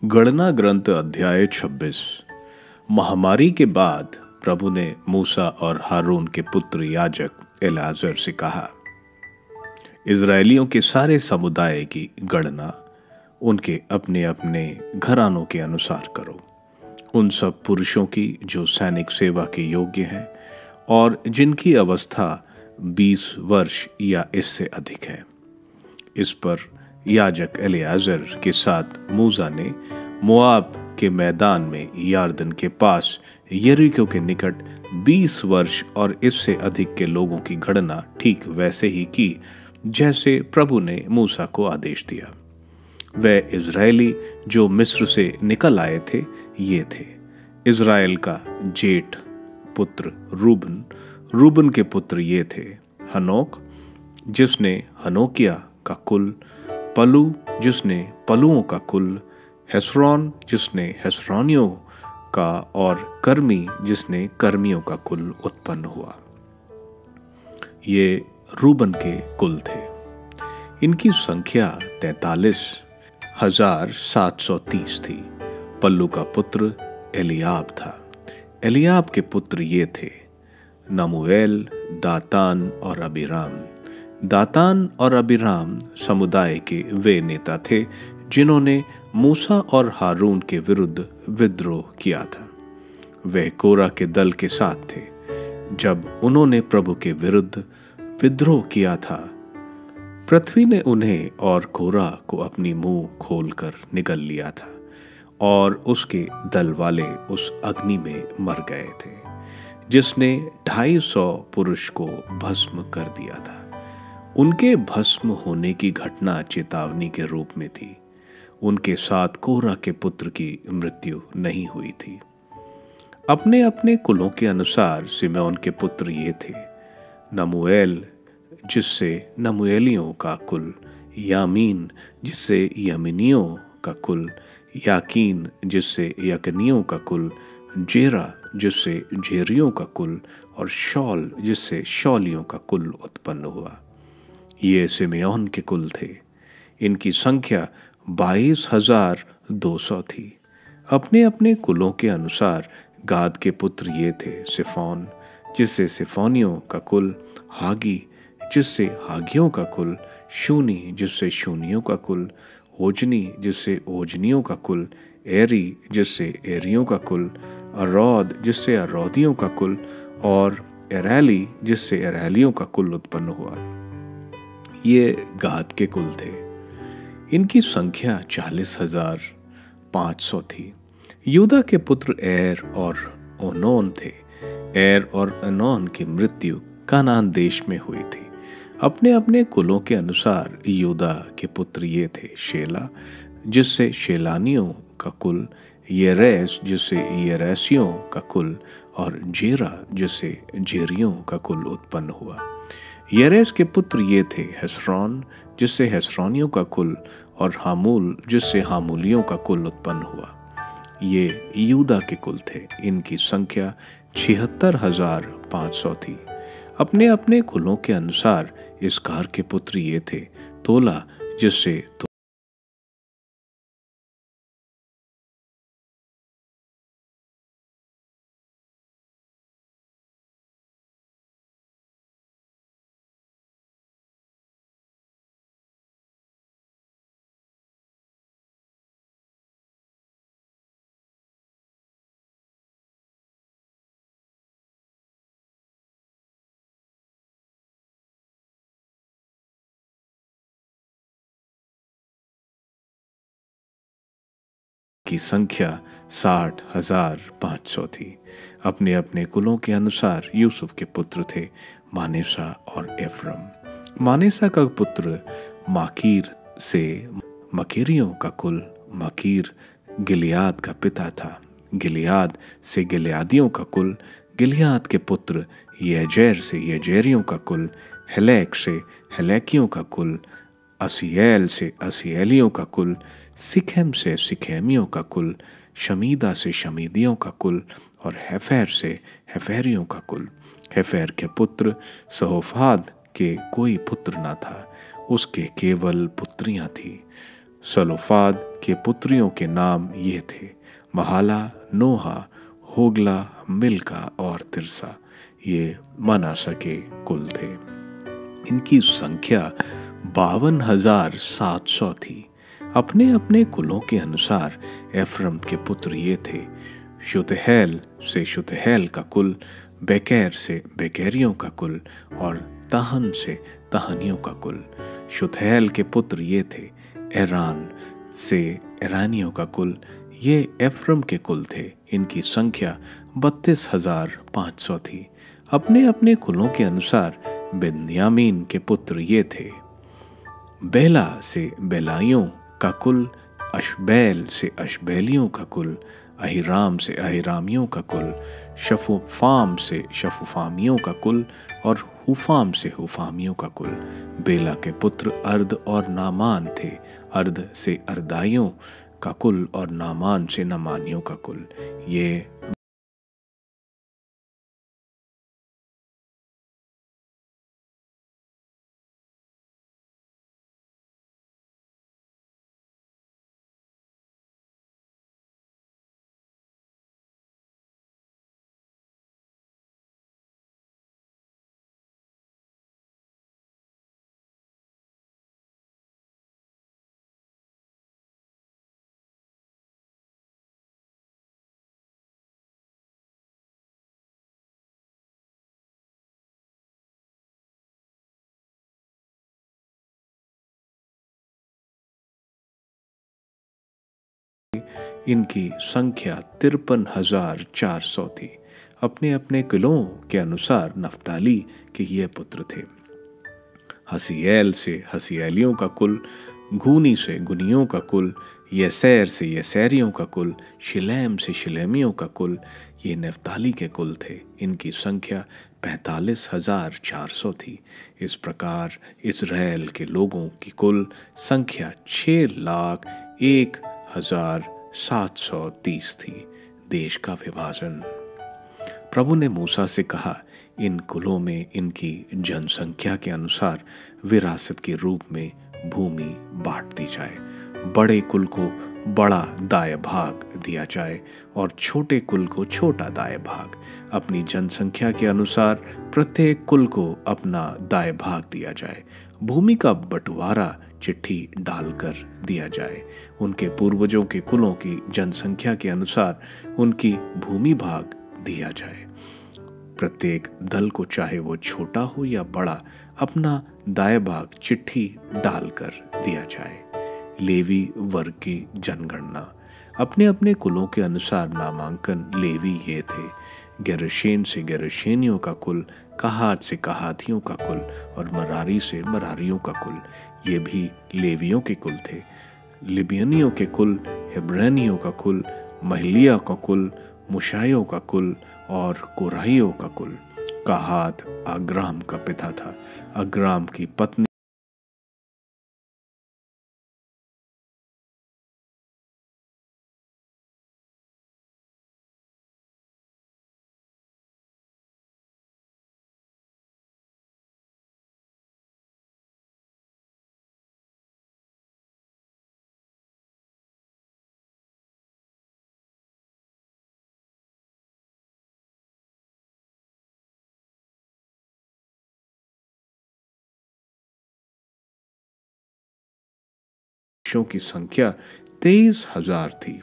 गणना ग्रंथ अध्याय 26। महामारी के बाद प्रभु ने मूसा और हारून के पुत्र याजक एलाजर से कहा, इज़राइलियों के सारे समुदाय की गणना उनके अपने अपने घरानों के अनुसार करो, उन सब पुरुषों की जो सैनिक सेवा के योग्य हैं और जिनकी अवस्था 20 वर्ष या इससे अधिक है। इस पर याजक एलियाजर के साथ मूसा ने मोआब के मैदान में यारदन के पास यरीको के निकट 20 वर्ष और इससे अधिक के लोगों की गणना ठीक वैसे ही की जैसे प्रभु ने मूसा को आदेश दिया। वे इज़राइली जो मिस्र से निकल आए थे ये थे: इज़राइल का जेठ पुत्र रूबन के पुत्र ये थे: हनोक जिसने हनोकिया का कुल, पलू जिसने पलुओं का कुल, हेस्रोन जिसने हेस्रोनियों का, और कर्मी जिसने कर्मियों का कुल उत्पन्न हुआ। ये रूबन के कुल थे। इनकी संख्या 43,730 थी। पल्लू का पुत्र एलियाब था। एलियाब के पुत्र ये थे: नमूएल, दातान और अबीराम। दातान और अबीराम समुदाय के वे नेता थे जिन्होंने मूसा और हारून के विरुद्ध विद्रोह किया था। वे कोरा के दल के साथ थे जब उन्होंने प्रभु के विरुद्ध विद्रोह किया था। पृथ्वी ने उन्हें और कोरा को अपनी मुंह खोलकर निगल लिया था और उसके दल वाले उस अग्नि में मर गए थे जिसने 250 पुरुष को भस्म कर दिया था। उनके भस्म होने की घटना चेतावनी के रूप में थी। उनके साथ कोरा के पुत्र की मृत्यु नहीं हुई थी। अपने अपने कुलों के अनुसार सिमेओन के पुत्र ये थे: नमूएल जिससे नमूएलियों का कुल, यामीन जिससे यमीनियों का कुल, याकीन जिससे यकनियों का कुल, जेरा जिससे जेरियों का कुल, और शौल जिससे शौलियों का कुल उत्पन्न हुआ। ये सिमेओन के कुल थे। इनकी संख्या 22,200 थी। अपने अपने कुलों के अनुसार गाद के पुत्र ये थे: सिफोन जिससे सिफोनियों का कुल, हागी जिससे हागियों का कुल, शूनी जिससे शूनियों का कुल, ओजनी जिससे ओजनियों का कुल, एरी जिससे एरियों का कुल, अरौद जिससे अरौदियों का कुल, और एरैली जिससे एरैलियों का कुल उत्पन्न हुआ। ये गाद के कुल थे। इनकी संख्या 40,500 थी। यूदा के पुत्र एर और ओनोन थे। एर और ओनोन की मृत्यु कनान देश में हुई थी। अपने अपने कुलों के अनुसार यूदा के पुत्र ये थे: शेला जिससे शेलानियों का कुल, येरेस जिससे येरेसियों का कुल, और जेरा जिससे जेरियों का कुल उत्पन्न हुआ। येरेस के पुत्र ये थे: हेस्रोन जिससे हेस्रोनियों का कुल, और हामूल जिससे हामूलियों का कुल उत्पन्न हुआ। ये यूदा के कुल थे। इनकी संख्या 76,500 थी। अपने अपने कुलों के अनुसार इसकार के पुत्र ये थे: तोला जिससे की संख्या 60,500 थी। अपने अपने कुलों के अनुसार यूसुफ के पुत्र थे: मानेसा और एफ्रम। मानेसा का पुत्र माकीर से मकीरियों का कुल, मकीर गिलियाद का पिता था। गिलियाद से गिलियादियों का कुल, गिलियाद के पुत्र येजेर से येजेरियों का कुल, हेलेक से हेलेकियों का कुल, असीएल से असीएलियों का कुल, सिखेम से सिखेमियों का कुल, शमीदा से शमीदियों का कुल, और हेफेर से हेफेरियों का कुल। हेफेर के पुत्र सहोफाद के कोई पुत्र न था, उसके केवल पुत्रियां थीं। सलोफाद के पुत्रियों के नाम ये थे: महाला, नोहा, होगला, मिल्का और तिरसा। ये मनासा के कुल थे। इनकी संख्या 52,700 थी। अपने अपने कुलों के अनुसार एफ्रम के पुत्र ये थे: शुतहेल से शुतहेल का कुल, बेकेर से बेकेरियों का कुल और तहन से तहनियों का कुल। शुतहेल के पुत्र ये थे: एरान से एरानियों का कुल। ये एफ्रम के कुल थे। इनकी संख्या 32,500 थी। अपने अपने कुलों के अनुसार बिन्यामीन के पुत्र ये थे: बेला से बेलाइयों का कुल, अशबेल से अशबेलियों का कुल, अहिराम से अहिरामियों का कुल, शफुफाम से शफुफामियों का कुल और हुफाम से हुफामियों का कुल। बेला के पुत्र अर्द और नामान थे। अर्द से अर्दाइयों का कुल और नामान से नमानियों का कुल। ये इनकी संख्या 53,400 थी। अपने अपने कुलों के अनुसार नफ्ताली के ये पुत्र थे: हसीएल से हसीएलियों का कुल, गूनी से गुनियों का कुल, येसैर से येसैरियों का कुल, शिलेम से शिलेमियों का कुल। ये नफ्ताली के कुल थे। इनकी संख्या 45,400 थी। इस प्रकार इज़राइल के लोगों की कुल संख्या 6,01,730 थी। देश का विभाजन। प्रभु ने मूसा से कहा, इन कुलों में इनकी जनसंख्या के अनुसार विरासत के रूप में भूमि बांट दी जाए। बड़े कुल को बड़ा दाय भाग दिया जाए और छोटे कुल को छोटा दाय भाग। अपनी जनसंख्या के अनुसार प्रत्येक कुल को अपना दाय भाग दिया जाए। भूमि का बंटवारा चिट्ठी डालकर दिया जाए। उनके पूर्वजों के कुलों की जनसंख्या के अनुसार उनकी भूमि भाग दिया जाए। प्रत्येक दल को, चाहे वो छोटा हो या बड़ा, अपना दाय भाग चिट्ठी डालकर दिया जाए। लेवी वर्ग की जनगणना। अपने अपने कुलों के अनुसार नामांकन लेवी ये थे: गेरशेन से गेरशेनियों का कुल, कहात से कहातियों का कुल और मरारी से मरारियों का कुल। ये भी लेवियों के कुल थे। लिबियनियों के कुल, हेब्रेनियों का कुल, महलिया का कुल, मुशाइयों का कुल और कोराहियों का कुल। कहात अग्राम का पिता था। अग्राम की पत्नी की संख्या 23,000 थी।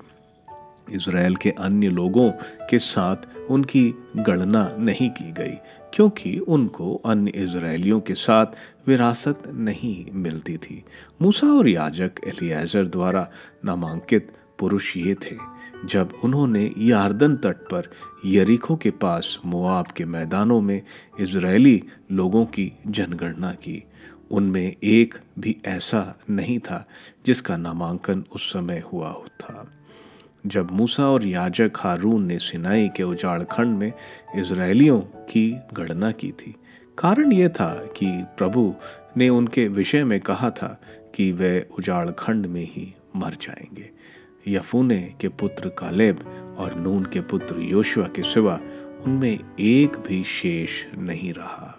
इज़राइल के अन्य लोगों के साथ उनकी गणना नहीं की गई, क्योंकि उनको अन्य इज़राइलियों के साथ विरासत नहीं मिलती थी। मूसा और याजक एलिएज़र द्वारा नामांकित पुरुष ये थे। जब उन्होंने यार्दन तट पर यरीको के पास मोआब के मैदानों में इज़राइली लोगों की जनगणना की, उनमें एक भी ऐसा नहीं था जिसका नामांकन उस समय हुआ था। जब मूसा और याजक हारून ने सिनाई के उजाड़ खंड में इज़राइलियों की गणना की थी, कारण यह था कि प्रभु ने उनके विषय में कहा था कि वे उजाड़ खंड में ही मर जाएंगे। यफूने के पुत्र कालेब और नून के पुत्र योशुआ के सिवा उनमें एक भी शेष नहीं रहा।